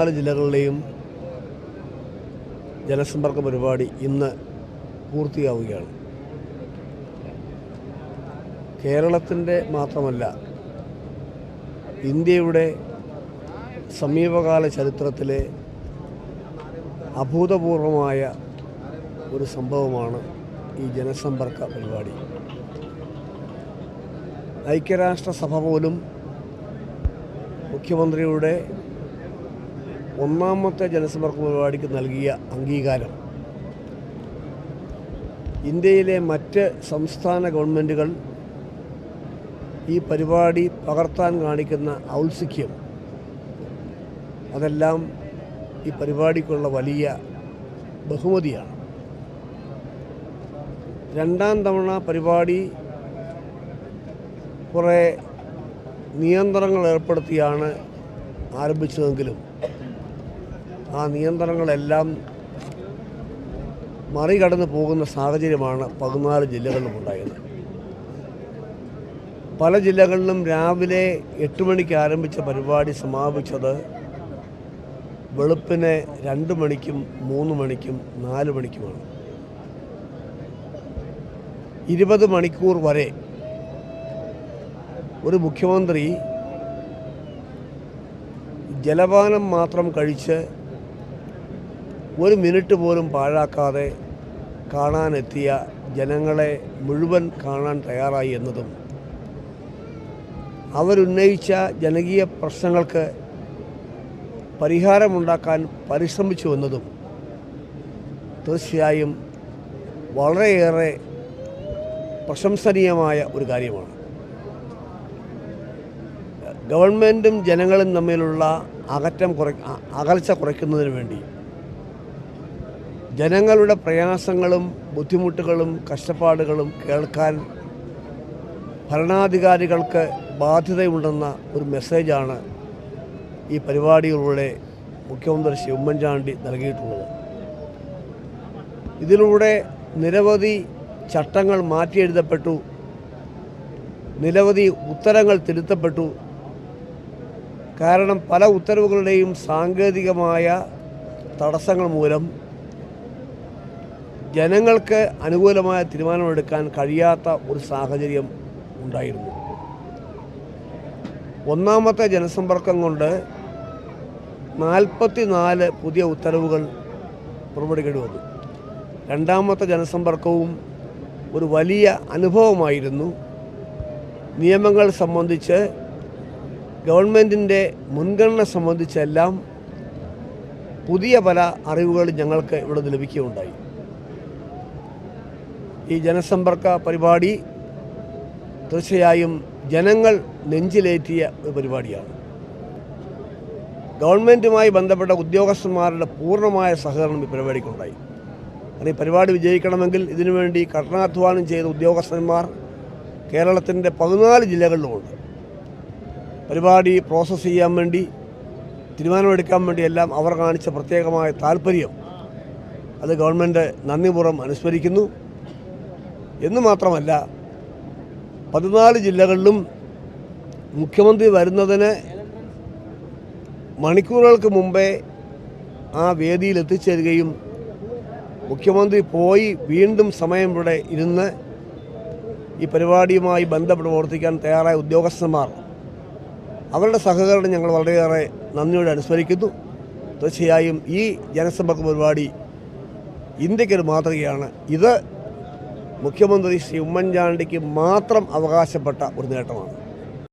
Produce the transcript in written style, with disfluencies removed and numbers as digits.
14 ജില്ലകളിലെയും ജനസമ്പർക്ക പരിപാടി ഇന്ന് പൂർത്തിയാവുകയാണ്. കേരളത്തിൻ്റെ മാത്രമല്ല, ഇന്ത്യയുടെ സമീപകാല ചരിത്രത്തിലെ അഭൂതപൂർവമായ ഒരു സംഭവമാണ് ഈ ജനസമ്പർക്ക പരിപാടി. ഐക്യരാഷ്ട്രസഭ പോലും മുഖ്യമന്ത്രിയുടെ ഒന്നാമത്തെ ജനസമ്പർക്ക പരിപാടിക്ക് നൽകിയ അംഗീകാരം ഇന്ത്യയിലെ മറ്റ് സംസ്ഥാന ഗവൺമെൻറ്റുകൾ ഈ പരിപാടി പകർത്താൻ കാണിക്കുന്ന ഔത്സുക്യം, അതെല്ലാം ഈ പരിപാടിക്കുള്ള വലിയ ബഹുമതിയാണ്. രണ്ടാം തവണ പരിപാടി കുറേ നിയന്ത്രണങ്ങൾ ഏർപ്പെടുത്തിയാണ് ആരംഭിച്ചതെങ്കിലും ആ നിയന്ത്രണങ്ങളെല്ലാം മറികടന്ന് പോകുന്ന സാഹചര്യമാണ് 14 ജില്ലകളിലും ഉണ്ടായത്. പല ജില്ലകളിലും രാവിലെ 8 മണിക്ക് ആരംഭിച്ച പരിപാടി സമാപിച്ചത് വെളുപ്പിന് 2 മണിക്കും 3 മണിക്കും 4 മണിക്കുമാണ്. 20 മണിക്കൂർ വരെ ഒരു മുഖ്യമന്ത്രി ജലപാനം മാത്രം കഴിച്ച് 1 മിനിറ്റ് പോലും പാഴാക്കാതെ കാണാനെത്തിയ ജനങ്ങളെ മുഴുവൻ കാണാൻ തയ്യാറായി എന്നതും അവരുന്നയിച്ച ജനകീയ പ്രശ്നങ്ങൾക്ക് പരിഹാരമുണ്ടാക്കാൻ പരിശ്രമിച്ചു എന്നതും തീർച്ചയായും വളരെയേറെ പ്രശംസനീയമായ ഒരു കാര്യമാണ്. ഗവൺമെൻറ്റും ജനങ്ങളും തമ്മിലുള്ള അകൽച്ച കുറയ്ക്കുന്നതിന് വേണ്ടി ജനങ്ങളുടെ പ്രയാസങ്ങളും ബുദ്ധിമുട്ടുകളും കഷ്ടപ്പാടുകളും കേൾക്കാൻ ഭരണാധികാരികൾക്ക് ബാധ്യതയുണ്ടെന്ന ഒരു മെസ്സേജാണ് ഈ പരിപാടികളിലൂടെ മുഖ്യമന്ത്രി ശ്രീ ഉമ്മൻചാണ്ടി നൽകിയിട്ടുള്ളത്. ഇതിലൂടെ നിരവധി ചട്ടങ്ങൾ മാറ്റിയെഴുതപ്പെട്ടു, നിരവധി ഉത്തരങ്ങൾ തിരുത്തപ്പെട്ടു. കാരണം പല ഉത്തരവുകളുടെയും സാങ്കേതികമായ തടസ്സങ്ങൾ മൂലം ജനങ്ങൾക്ക് അനുകൂലമായ തീരുമാനമെടുക്കാൻ കഴിയാത്ത ഒരു സാഹചര്യം ഉണ്ടായിരുന്നു. ഒന്നാമത്തെ ജനസമ്പർക്കം കൊണ്ട് 44 പുതിയ ഉത്തരവുകൾ പുറപ്പെടുവിക്കേണ്ടി വന്നു. രണ്ടാമത്തെ ജനസമ്പർക്കവും ഒരു വലിയ അനുഭവമായിരുന്നു. നിയമങ്ങൾ സംബന്ധിച്ച്, ഗവൺമെൻറ്റിൻ്റെ മുൻഗണന സംബന്ധിച്ചെല്ലാം പുതിയ പല അറിവുകൾ ഞങ്ങൾക്ക് ഇവിടെ ലഭിക്കുകയുണ്ടായി. ഈ ജനസമ്പർക്ക പരിപാടി തീർച്ചയായും ജനങ്ങൾ നെഞ്ചിലേറ്റിയ ഒരു പരിപാടിയാണ്. ഗവൺമെൻറ്റുമായി ബന്ധപ്പെട്ട ഉദ്യോഗസ്ഥന്മാരുടെ പൂർണ്ണമായ സഹകരണം ഈ പരിപാടിക്കുണ്ടായി. ഈ പരിപാടി വിജയിക്കണമെങ്കിൽ ഇതിനുവേണ്ടി കഠിനാധ്വാനം ചെയ്ത ഉദ്യോഗസ്ഥന്മാർ കേരളത്തിൻ്റെ 14 ജില്ലകളിലുമുണ്ട്. പരിപാടി പ്രോസസ്സ് ചെയ്യാൻ വേണ്ടി, തീരുമാനമെടുക്കാൻ വേണ്ടിയെല്ലാം അവർ കാണിച്ച പ്രത്യേകമായ താല്പര്യം അത് ഗവൺമെൻറ് നന്ദിപൂർവ്വം അനുസ്മരിക്കുന്നു. എന്ന് മാത്രമല്ല, 14 ജില്ലകളിലും മുഖ്യമന്ത്രി വരുന്നതിന് മണിക്കൂറുകൾക്ക് മുമ്പേ ആ വേദിയിൽ എത്തിച്ചേരുകയും മുഖ്യമന്ത്രി പോയി വീണ്ടും സമയം ഇവിടെ ഇരുന്ന് ഈ പരിപാടിയുമായി ബന്ധപ്പെട്ട് പ്രവർത്തിക്കാൻ തയ്യാറായ ഉദ്യോഗസ്ഥന്മാർ, അവരുടെ സഹകരണം ഞങ്ങൾ വളരെയേറെ നന്ദിയോടെ അനുസ്മരിക്കുന്നു. തീർച്ചയായും ഈ ജനസമ്പർക്ക പരിപാടി ഇന്ത്യക്കൊരു മാതൃകയാണ്. ഇത് മുഖ്യമന്ത്രി ശ്രീ ഉമ്മൻചാണ്ടിക്ക് മാത്രം അവകാശപ്പെട്ട ഒരു നേട്ടമാണ്.